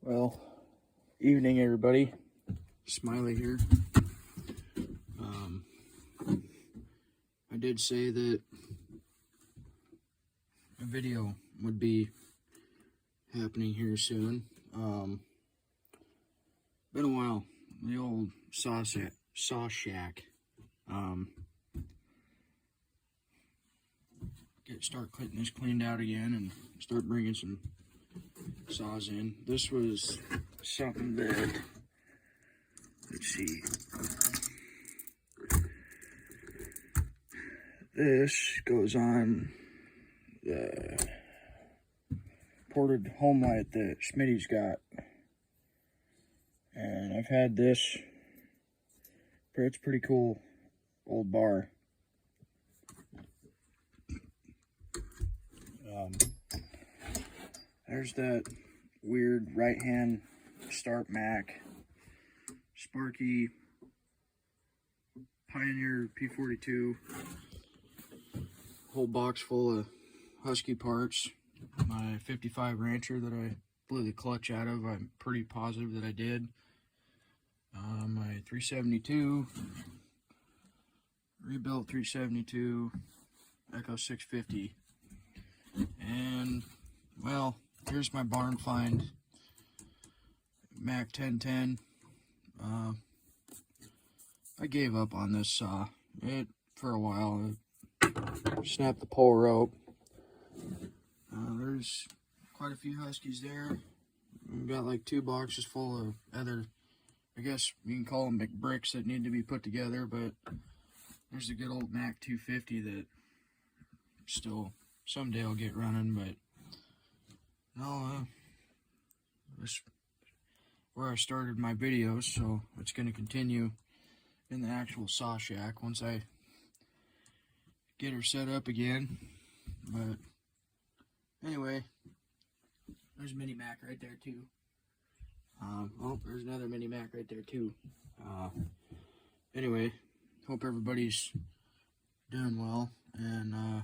Well, evening everybody. Smiley here. I did say that a video would be happening here soon. Been a while. The old saw shack. Start getting this cleaned out again and start bringing some saws in. This was something that, let's see, this goes on the ported home light that Smitty's got, and I've had this, but it's pretty cool old bar. There's that weird right-hand start Mac, Sparky, Pioneer P42, whole box full of Husky parts. My 55 Rancher that I blew the clutch out of, I'm pretty positive that I did. My 372, rebuilt 372, Echo 650, and, well, here's my barn find, Mac 1010. I gave up on this saw. For a while, it snapped the pole rope. There's quite a few Huskies there. We've got like 2 boxes full of other, I guess you can call them bricks that need to be put together, but there's a good old Mac 250 that still someday I'll get running, but no, this is where I started my videos, so it's going to continue in the actual saw shack once I get her set up again. But anyway, there's a mini Mac right there too. Oh, there's another mini Mac right there too. Anyway, hope everybody's doing well, and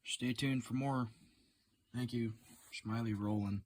stay tuned for more. Thank you. Smiley rolling.